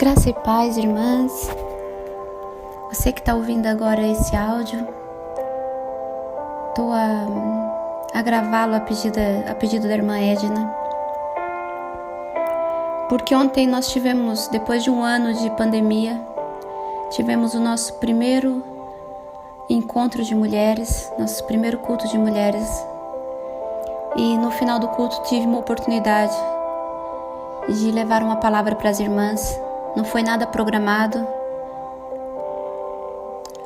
Graça e paz, irmãs. Você que está ouvindo agora esse áudio, estou a gravá-lo a pedido da irmã Edna, porque ontem nós tivemos, depois de um ano de pandemia, tivemos o nosso primeiro encontro de mulheres, nosso primeiro culto de mulheres, e no final do culto tive uma oportunidade de levar uma palavra para as irmãs. Não foi nada programado,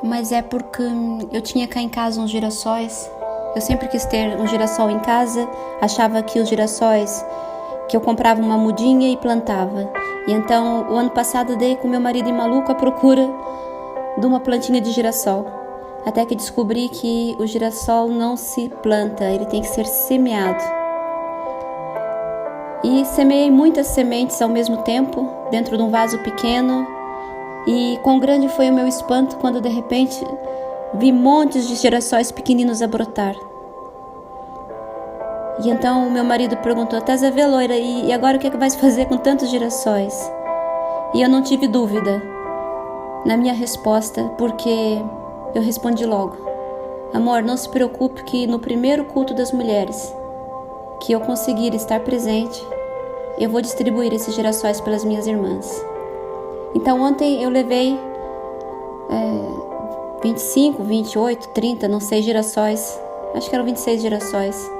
mas é porque eu tinha cá em casa uns girassóis. Eu sempre quis ter um girassol em casa, achava que os girassóis, que eu comprava uma mudinha e plantava. E então, o ano passado, dei com meu marido em maluco à procura de uma plantinha de girassol. Até que descobri que o girassol não se planta, ele tem que ser semeado. E semeei muitas sementes ao mesmo tempo, dentro de um vaso pequeno, e quão grande foi o meu espanto quando de repente vi montes de girassóis pequeninos a brotar. E então o meu marido perguntou: "Estás a ver, loira, e agora o que é que vais fazer com tantos girassóis?" E eu não tive dúvida na minha resposta, porque eu respondi logo: "Amor, não se preocupe que no primeiro culto das mulheres que eu conseguir estar presente, eu vou distribuir esses girassóis pelas minhas irmãs." Então ontem eu levei 25, 28, 30, não sei, girassóis, acho que eram 26 girassóis,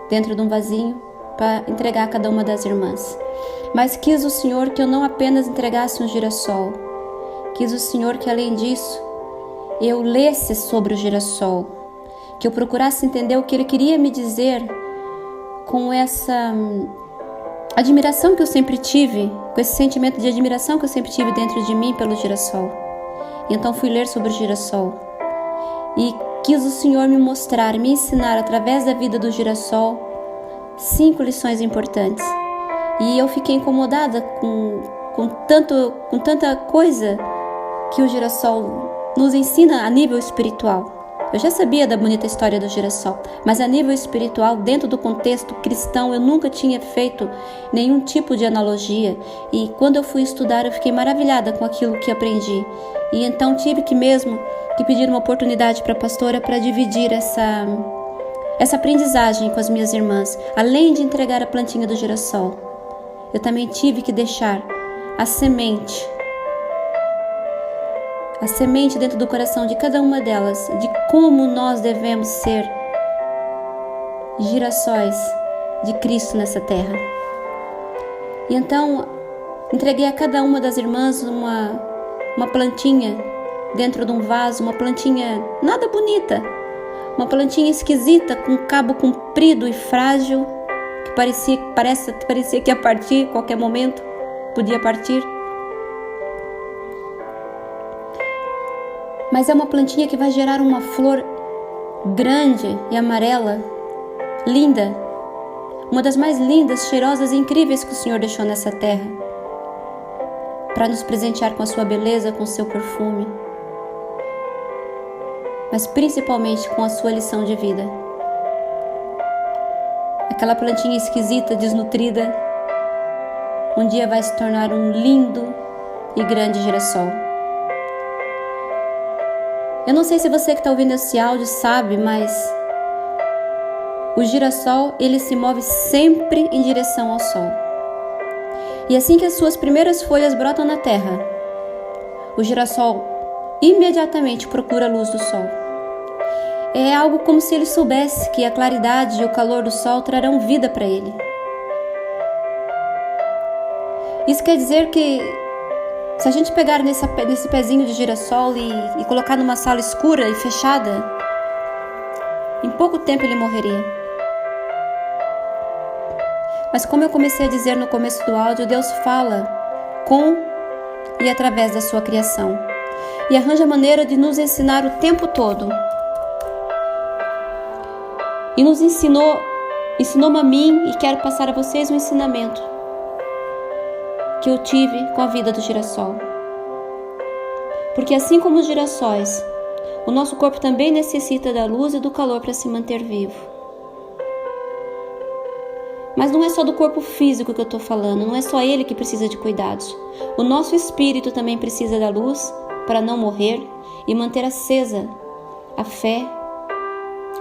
dentro de um vasinho, para entregar a cada uma das irmãs. Mas quis o Senhor que eu não apenas entregasse um girassol, quis o Senhor que além disso, eu lesse sobre o girassol, que eu procurasse entender o que Ele queria me dizer com essa admiração que eu sempre tive, com esse sentimento de admiração que eu sempre tive dentro de mim pelo girassol. E então fui ler sobre o girassol. E quis o Senhor me mostrar, me ensinar através da vida do girassol 5 lições importantes. E eu fiquei incomodada com tanta coisa que o girassol nos ensina a nível espiritual. Eu já sabia da bonita história do girassol, mas a nível espiritual, dentro do contexto cristão, eu nunca tinha feito nenhum tipo de analogia. E quando eu fui estudar, eu fiquei maravilhada com aquilo que aprendi. E então tive que pedir uma oportunidade para a pastora para dividir essa aprendizagem com as minhas irmãs. Além de entregar a plantinha do girassol, eu também tive que deixar a semente dentro do coração de cada uma delas, de como nós devemos ser girassóis de Cristo nessa terra. E então, entreguei a cada uma das irmãs uma plantinha dentro de um vaso, uma plantinha nada bonita, uma plantinha esquisita, com um cabo comprido e frágil, que parecia que ia partir a qualquer momento, podia partir. Mas é uma plantinha que vai gerar uma flor grande e amarela, linda, uma das mais lindas, cheirosas e incríveis que o Senhor deixou nessa terra, para nos presentear com a sua beleza, com o seu perfume, mas principalmente com a sua lição de vida. Aquela plantinha esquisita, desnutrida, um dia vai se tornar um lindo e grande girassol. Eu não sei se você que está ouvindo esse áudio sabe, mas o girassol, ele se move sempre em direção ao sol. E assim que as suas primeiras folhas brotam na terra, o girassol imediatamente procura a luz do sol. É algo como se ele soubesse que a claridade e o calor do sol trarão vida para ele. Isso quer dizer que se a gente pegar nesse pezinho de girassol e colocar numa sala escura e fechada, em pouco tempo ele morreria. Mas como eu comecei a dizer no começo do áudio, Deus fala com e através da sua criação. E arranja maneira de nos ensinar o tempo todo. E nos ensinou-me a mim, e quero passar a vocês um ensinamento que eu tive com a vida do girassol. Porque assim como os girassóis, o nosso corpo também necessita da luz e do calor para se manter vivo. Mas não é só do corpo físico que eu estou falando, não é só ele que precisa de cuidados. O nosso espírito também precisa da luz para não morrer e manter acesa a fé,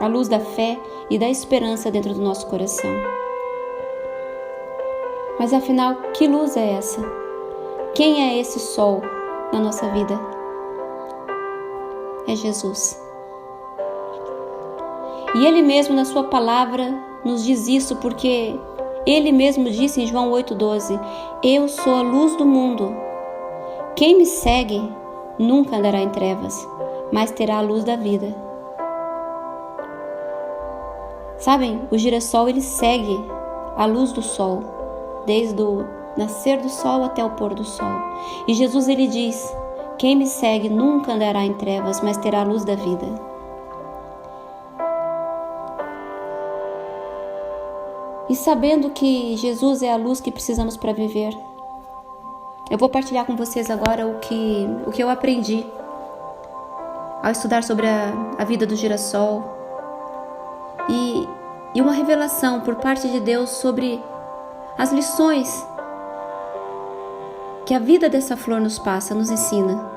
a luz da fé e da esperança dentro do nosso coração. Mas afinal, que luz é essa? Quem é esse sol na nossa vida? É Jesus. E Ele mesmo na sua palavra nos diz isso, porque Ele mesmo disse em João 8,12: Eu sou a luz do mundo. Quem me segue nunca andará em trevas, mas terá a luz da vida. Sabem, o girassol ele segue a luz do sol, desde o nascer do sol até o pôr do sol. E Jesus ele diz: quem me segue nunca andará em trevas, mas terá a luz da vida. E sabendo que Jesus é a luz que precisamos para viver, eu vou partilhar com vocês agora o que eu aprendi ao estudar sobre a vida do girassol e uma revelação por parte de Deus sobre as lições que a vida dessa flor nos passa, nos ensina.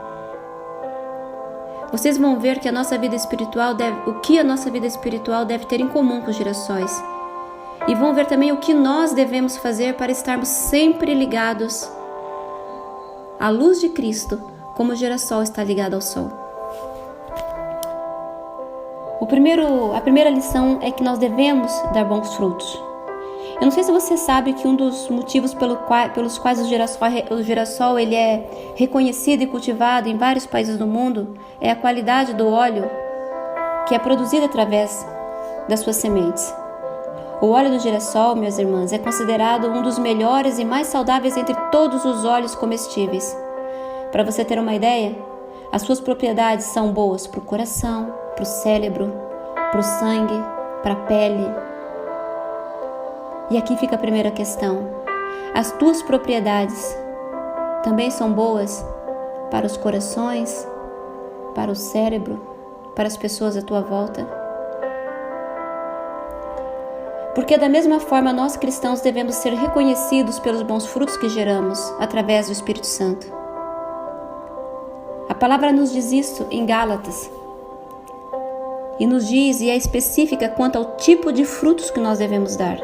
Vocês vão ver que a nossa vida espiritual deve ter em comum com os girassóis. E vão ver também o que nós devemos fazer para estarmos sempre ligados à luz de Cristo, como o girassol está ligado ao sol. A primeira lição é que nós devemos dar bons frutos. Eu não sei se você sabe que um dos motivos pelos quais o girassol ele é reconhecido e cultivado em vários países do mundo é a qualidade do óleo que é produzido através das suas sementes. O óleo do girassol, minhas irmãs, é considerado um dos melhores e mais saudáveis entre todos os óleos comestíveis. Para você ter uma ideia, as suas propriedades são boas para o coração, para o cérebro, para o sangue, para a pele. E aqui fica a primeira questão. As tuas propriedades também são boas para os corações, para o cérebro, para as pessoas à tua volta? Porque da mesma forma nós cristãos devemos ser reconhecidos pelos bons frutos que geramos através do Espírito Santo. A palavra nos diz isso em Gálatas. E nos diz e é específica quanto ao tipo de frutos que nós devemos dar.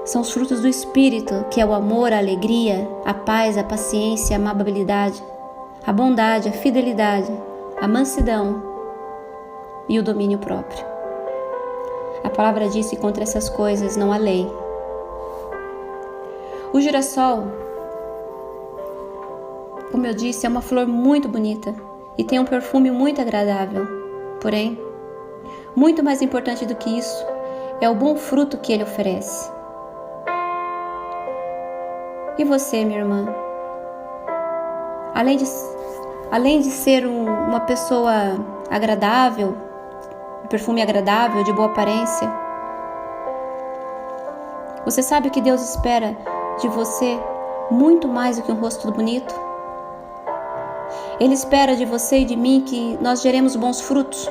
São os frutos do Espírito, que é o amor, a alegria, a paz, a paciência, a amabilidade, a bondade, a fidelidade, a mansidão e o domínio próprio. A palavra diz que contra essas coisas não há lei. O girassol, como eu disse, é uma flor muito bonita e tem um perfume muito agradável. Porém, muito mais importante do que isso é o bom fruto que ele oferece. E você, minha irmã? Além de ser uma pessoa agradável, perfume agradável, de boa aparência, você sabe que Deus espera de você muito mais do que um rosto bonito? Ele espera de você e de mim que nós geremos bons frutos.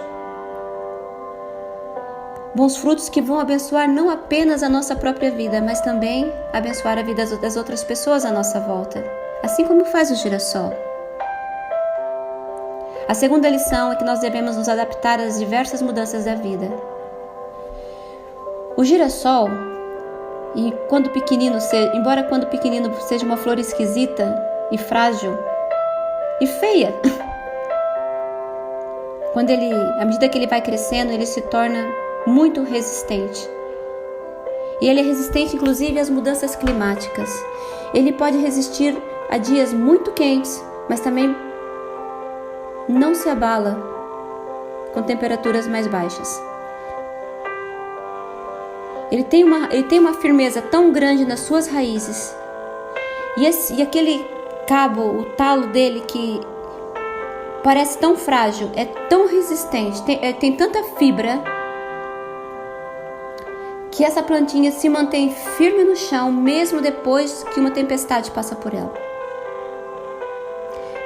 Bons frutos que vão abençoar não apenas a nossa própria vida, mas também abençoar a vida das outras pessoas à nossa volta, assim como faz o girassol. A segunda lição é que nós devemos nos adaptar às diversas mudanças da vida. O girassol, embora quando pequenino seja uma flor esquisita e frágil e feia, à medida que ele vai crescendo, ele se torna muito resistente. E ele é resistente inclusive às mudanças climáticas. Ele pode resistir a dias muito quentes, mas também não se abala com temperaturas mais baixas. Ele tem uma firmeza tão grande nas suas raízes. E aquele cabo, o talo dele que parece tão frágil, é tão resistente, tem tanta fibra, que essa plantinha se mantém firme no chão mesmo depois que uma tempestade passa por ela.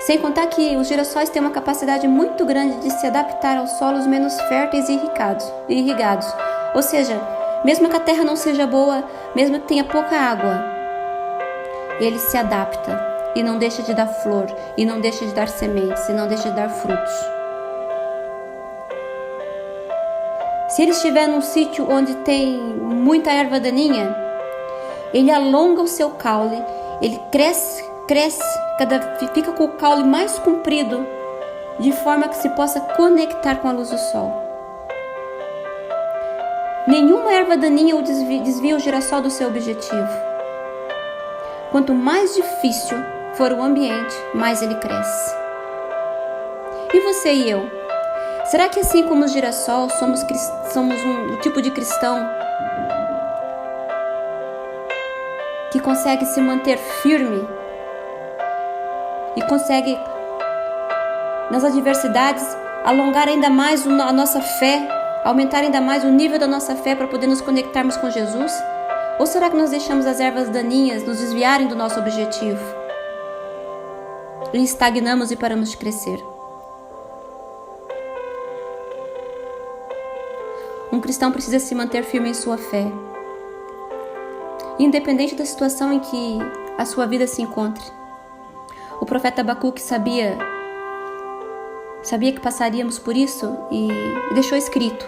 Sem contar que os girassóis têm uma capacidade muito grande de se adaptar aos solos menos férteis e irrigados. Ou seja, Mesmo que a terra não seja boa, mesmo que tenha pouca água, ele se adapta e não deixa de dar flor, e não deixa de dar sementes, e não deixa de dar frutos. Se ele estiver num sítio onde tem muita erva daninha, ele alonga o seu caule, ele cresce, fica com o caule mais comprido, de forma que se possa conectar com a luz do sol. Nenhuma erva daninha desvia o girassol do seu objetivo. Quanto mais difícil for o ambiente, mais ele cresce. E você e eu? Será que assim como o girassol, somos um tipo de cristão que consegue se manter firme e consegue, nas adversidades, alongar ainda mais a nossa fé, aumentar ainda mais o nível da nossa fé para poder nos conectarmos com Jesus? Ou será que nós deixamos as ervas daninhas nos desviarem do nosso objetivo? E estagnamos e paramos de crescer? Um cristão precisa se manter firme em sua fé, independente da situação em que a sua vida se encontre. O profeta Abacuque sabia que passaríamos por isso e deixou escrito: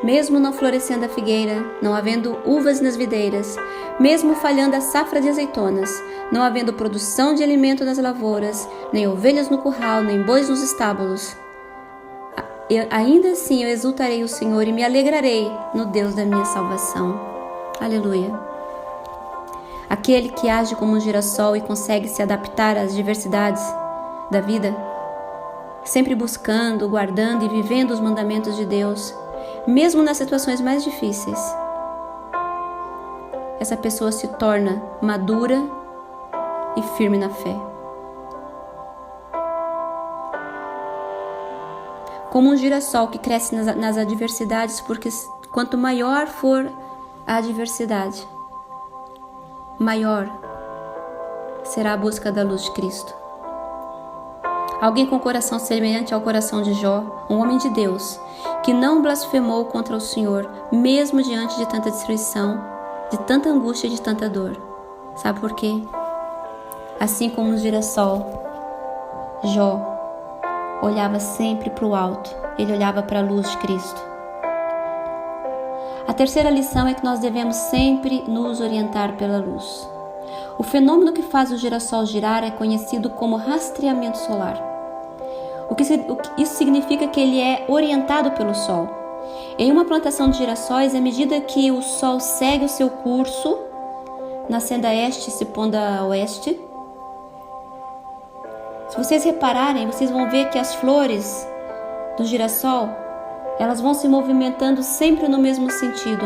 mesmo não florescendo a figueira, não havendo uvas nas videiras, mesmo falhando a safra de azeitonas, não havendo produção de alimento nas lavouras, nem ovelhas no curral, nem bois nos estábulos, ainda assim eu exultarei o Senhor e me alegrarei no Deus da minha salvação. Aleluia. Aquele que age como um girassol e consegue se adaptar às diversidades da vida, sempre buscando, guardando e vivendo os mandamentos de Deus, mesmo nas situações mais difíceis, essa pessoa se torna madura e firme na fé. Como um girassol que cresce nas adversidades, porque quanto maior for a adversidade, maior será a busca da luz de Cristo. Alguém com coração semelhante ao coração de Jó, um homem de Deus, que não blasfemou contra o Senhor, mesmo diante de tanta destruição, de tanta angústia e de tanta dor. Sabe por quê? Assim como o girassol, Jó olhava sempre para o alto, ele olhava para a luz de Cristo. A terceira lição é que nós devemos sempre nos orientar pela luz. O fenômeno que faz o girassol girar é conhecido como rastreamento solar. Isso significa que ele é orientado pelo sol. Em uma plantação de girassóis, à medida que o sol segue o seu curso, nascendo a este e se pondo a oeste, se vocês repararem, vocês vão ver que as flores do girassol, elas vão se movimentando sempre no mesmo sentido.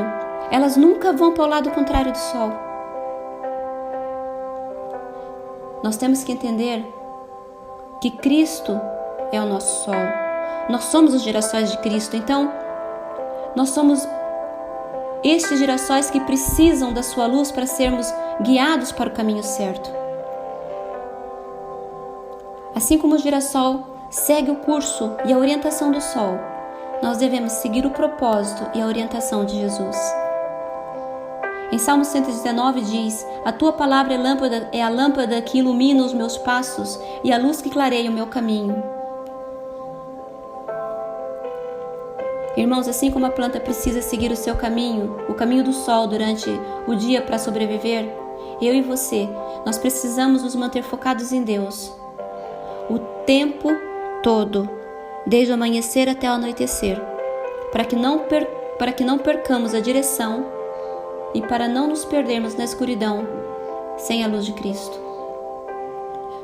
Elas nunca vão para o lado contrário do sol. Nós temos que entender que Cristo é o nosso sol. Nós somos os girassóis de Cristo. Então, nós somos estes girassóis que precisam da sua luz para sermos guiados para o caminho certo. Assim como o girassol segue o curso e a orientação do sol, nós devemos seguir o propósito e a orientação de Jesus. Em Salmo 119 diz: a tua palavra é a lâmpada que ilumina os meus passos e a luz que clareia o meu caminho. Irmãos, assim como a planta precisa seguir o seu caminho, o caminho do sol durante o dia para sobreviver, eu e você, nós precisamos nos manter focados em Deus o tempo todo, desde o amanhecer até o anoitecer, para que não percamos a direção e para não nos perdermos na escuridão sem a luz de Cristo.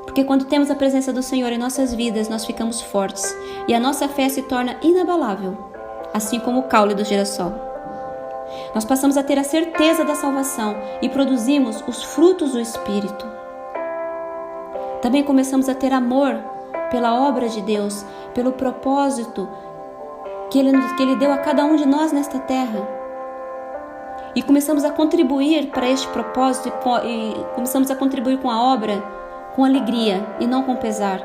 Porque quando temos a presença do Senhor em nossas vidas, nós ficamos fortes e a nossa fé se torna inabalável, assim como o caule do girassol. Nós passamos a ter a certeza da salvação e produzimos os frutos do Espírito. Também começamos a ter amor pela obra de Deus, pelo propósito que Ele deu a cada um de nós nesta terra. E começamos a contribuir para este propósito e começamos a contribuir com a obra com alegria e não com pesar,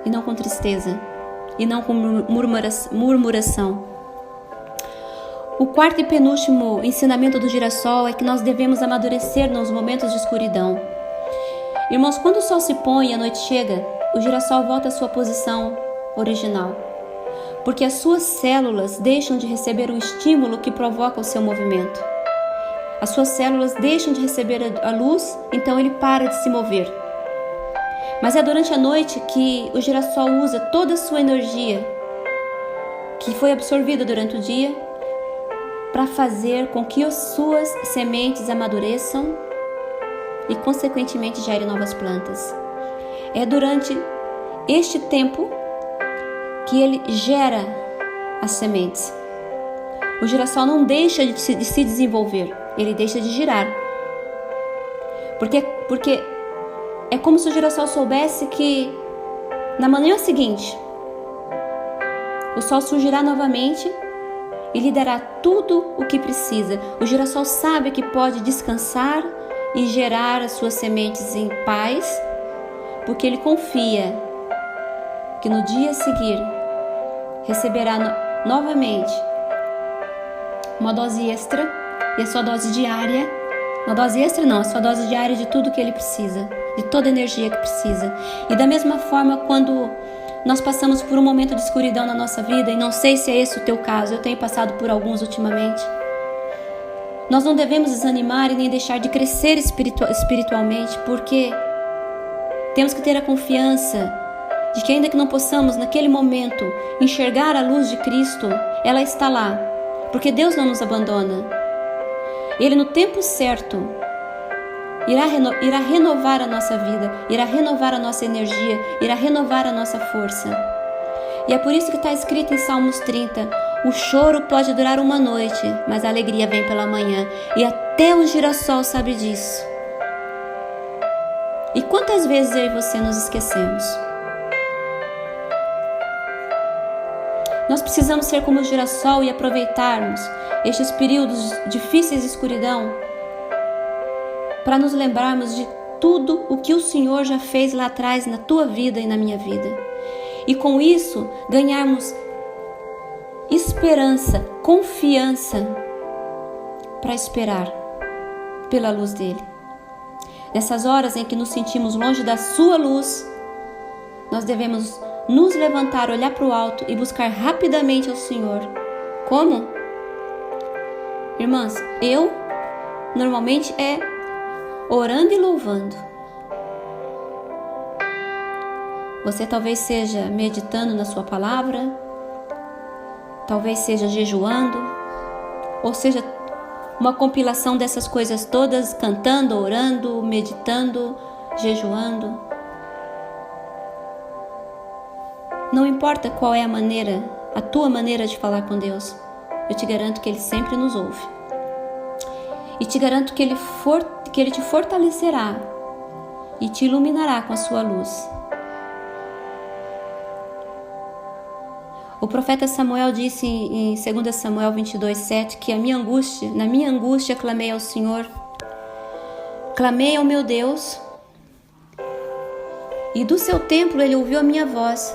e não com tristeza, e não com murmuração. O quarto e penúltimo ensinamento do girassol é que nós devemos amadurecer nos momentos de escuridão. Irmãos, quando o sol se põe e a noite chega, o girassol volta à sua posição original, porque as suas células deixam de receber o estímulo que provoca o seu movimento. As suas células deixam de receber a luz, então ele para de se mover. Mas é durante a noite que o girassol usa toda a sua energia, que foi absorvida durante o dia, para fazer com que as suas sementes amadureçam e, consequentemente, gerem novas plantas. É durante este tempo que ele gera as sementes. O girassol não deixa de se desenvolver, ele deixa de girar. Porque é como se o girassol soubesse que na manhã seguinte o sol surgirá novamente e lhe dará tudo o que precisa. O girassol sabe que pode descansar e gerar as suas sementes em paz, porque ele confia que no dia a seguir receberá novamente uma dose extra, e a sua dose diária, uma dose extra não, a sua dose diária de tudo que ele precisa, de toda a energia que precisa. E da mesma forma, quando nós passamos por um momento de escuridão na nossa vida, e não sei se é esse o teu caso, eu tenho passado por alguns ultimamente, nós não devemos desanimar e nem deixar de crescer espiritualmente, porque temos que ter a confiança de que, ainda que não possamos naquele momento enxergar a luz de Cristo, ela está lá, porque Deus não nos abandona. Ele, no tempo certo, irá renovar a nossa vida, irá renovar a nossa energia, irá renovar a nossa força. E é por isso que está escrito em Salmos 30, o choro pode durar uma noite, mas a alegria vem pela manhã. E até o girassol sabe disso. E quantas vezes eu e você nos esquecemos? Nós precisamos ser como o girassol e aproveitarmos estes períodos difíceis de escuridão para nos lembrarmos de tudo o que o Senhor já fez lá atrás na tua vida e na minha vida. E com isso ganharmos esperança, confiança para esperar pela luz dele. Nessas horas em que nos sentimos longe da sua luz, nós devemos nos levantar, olhar para o alto e buscar rapidamente ao Senhor. Como? Irmãs, eu normalmente orando e louvando. Você talvez seja meditando na sua palavra, talvez seja jejuando, ou seja, uma compilação dessas coisas todas, cantando, orando, meditando, jejuando. Não importa qual é a tua maneira de falar com Deus, eu te garanto que Ele sempre nos ouve. E te garanto que Ele te fortalecerá e te iluminará com a sua luz. O profeta Samuel disse em 2 Samuel 22:7 que na minha angústia clamei ao Senhor, clamei ao meu Deus, e do seu templo Ele ouviu a minha voz.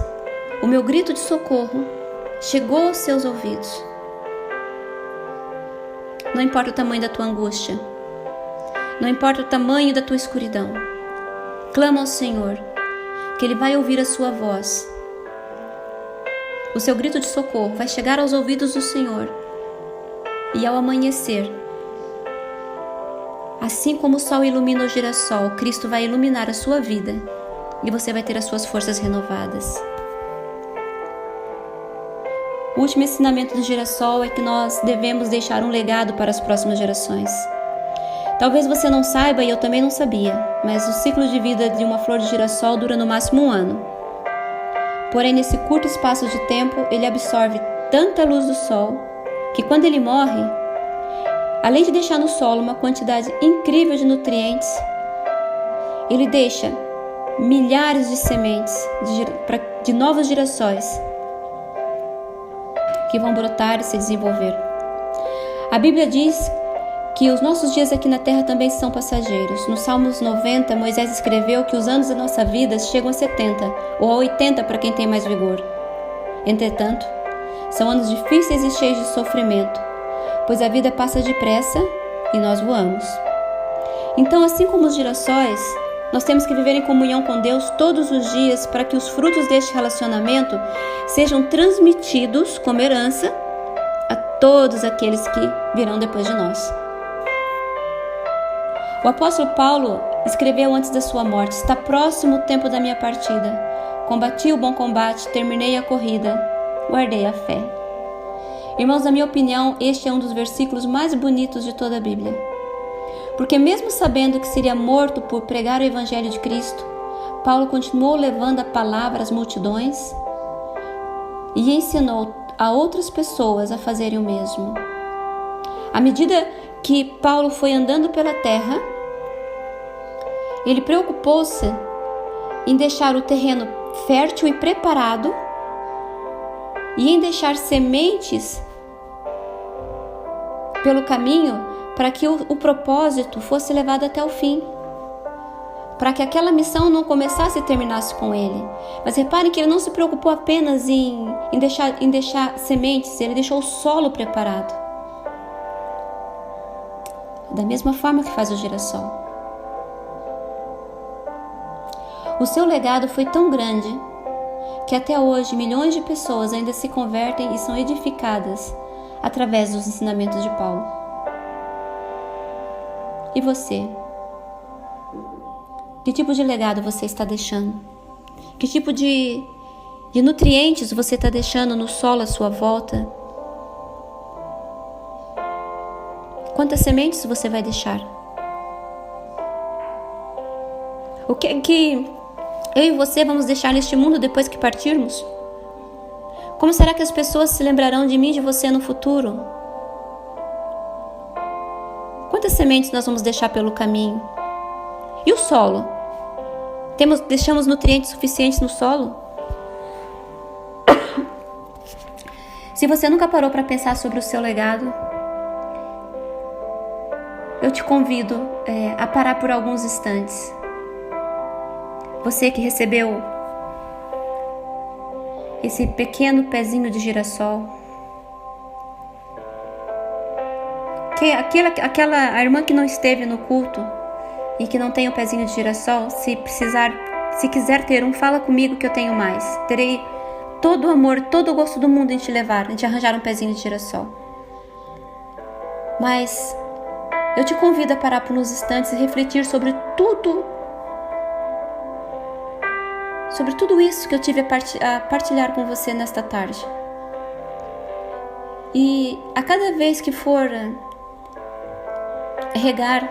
O meu grito de socorro chegou aos seus ouvidos. Não importa o tamanho da tua angústia, não importa o tamanho da tua escuridão, clama ao Senhor, que Ele vai ouvir a sua voz. O seu grito de socorro vai chegar aos ouvidos do Senhor. E ao amanhecer, assim como o sol ilumina o girassol, Cristo vai iluminar a sua vida e você vai ter as suas forças renovadas. O último ensinamento do girassol é que nós devemos deixar um legado para as próximas gerações. Talvez você não saiba e eu também não sabia, mas o ciclo de vida de uma flor de girassol dura no máximo 1 ano. Porém, nesse curto espaço de tempo, ele absorve tanta luz do sol que, quando ele morre, além de deixar no solo uma quantidade incrível de nutrientes, ele deixa milhares de sementes de novos girassóis que vão brotar e se desenvolver. A Bíblia diz que os nossos dias aqui na terra também são passageiros. No Salmos 90, Moisés escreveu que os anos da nossa vida chegam a 70 ou a 80 para quem tem mais vigor. Entretanto, são anos difíceis e cheios de sofrimento, pois a vida passa depressa e nós voamos. Então, assim como os girassóis, nós temos que viver em comunhão com Deus todos os dias para que os frutos deste relacionamento sejam transmitidos como herança a todos aqueles que virão depois de nós. O apóstolo Paulo escreveu antes da sua morte: está próximo o tempo da minha partida. Combati o bom combate, terminei a corrida, guardei a fé. Irmãos, na minha opinião, este é um dos versículos mais bonitos de toda a Bíblia. Porque mesmo sabendo que seria morto por pregar o Evangelho de Cristo, Paulo continuou levando a palavra às multidões e ensinou a outras pessoas a fazerem o mesmo. À medida que Paulo foi andando pela terra, ele preocupou-se em deixar o terreno fértil e preparado e em deixar sementes pelo caminho para que o propósito fosse levado até o fim, para que aquela missão não começasse e terminasse com ele. Mas reparem que ele não se preocupou apenas em deixar sementes, ele deixou o solo preparado. Da mesma forma que faz o girassol. O seu legado foi tão grande que até hoje milhões de pessoas ainda se convertem e são edificadas através dos ensinamentos de Paulo. E você? Que tipo de legado você está deixando? Que tipo de nutrientes você está deixando no solo à sua volta? Quantas sementes você vai deixar? O que eu e você vamos deixar neste mundo depois que partirmos? Como será que as pessoas se lembrarão de mim e de você no futuro? Quantas sementes nós vamos deixar pelo caminho? E o solo? Deixamos nutrientes suficientes no solo? Se você nunca parou para pensar sobre o seu legado, eu te convido a parar por alguns instantes. Você que recebeu esse pequeno pezinho de girassol, aquela irmã que não esteve no culto e que não tem o pezinho de girassol, se quiser ter um, fala comigo que eu tenho mais. Terei todo o amor, todo o gosto do mundo em te levar, em te arranjar um pezinho de girassol. Mas eu te convido a parar por uns instantes e refletir sobre tudo isso que eu tive a partilhar com você nesta tarde. E a cada vez que for regar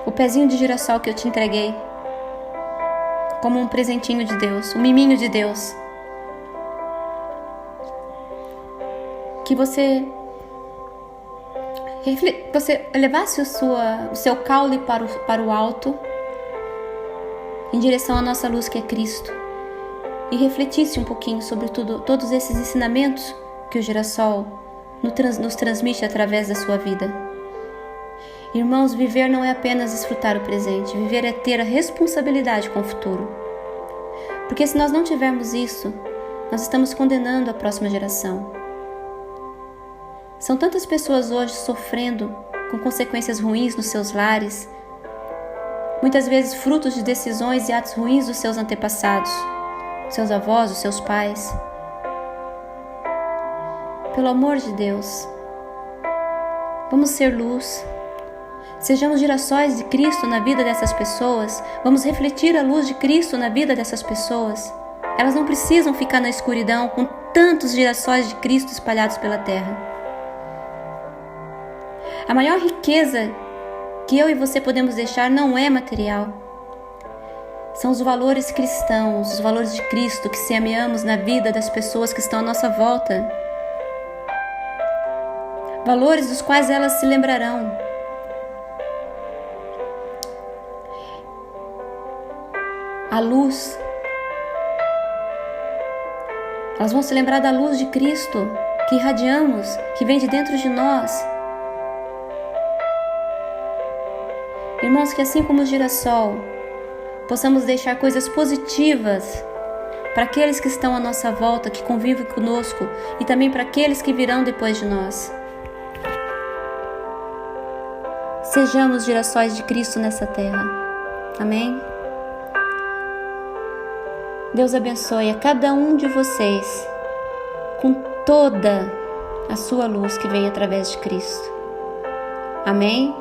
o pezinho de girassol que eu te entreguei, como um presentinho de Deus, um miminho de Deus, que você levasse o seu caule para o alto, em direção à nossa luz que é Cristo, e refletisse um pouquinho sobre todos esses ensinamentos que o girassol nos transmite através da sua vida. Irmãos, viver não é apenas desfrutar o presente, viver é ter a responsabilidade com o futuro. Porque se nós não tivermos isso, nós estamos condenando a próxima geração. São tantas pessoas hoje sofrendo com consequências ruins nos seus lares, muitas vezes frutos de decisões e atos ruins dos seus antepassados, dos seus avós, dos seus pais. Pelo amor de Deus, vamos ser luz. Sejamos girassóis de Cristo na vida dessas pessoas. Vamos refletir a luz de Cristo na vida dessas pessoas. Elas não precisam ficar na escuridão com tantos girassóis de Cristo espalhados pela terra. A maior riqueza que eu e você podemos deixar não é material. São os valores cristãos, os valores de Cristo que semeamos na vida das pessoas que estão à nossa volta. Valores dos quais elas se lembrarão. A luz. Elas vão se lembrar da luz de Cristo que irradiamos, que vem de dentro de nós. Irmãos, que assim como o girassol, possamos deixar coisas positivas para aqueles que estão à nossa volta, que convivem conosco, e também para aqueles que virão depois de nós. sejamos girassóis de Cristo nessa terra. Amém? Deus abençoe a cada um de vocês com toda a sua luz que vem através de Cristo. Amém?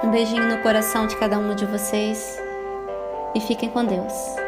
Um beijinho no coração de cada um de vocês e fiquem com Deus.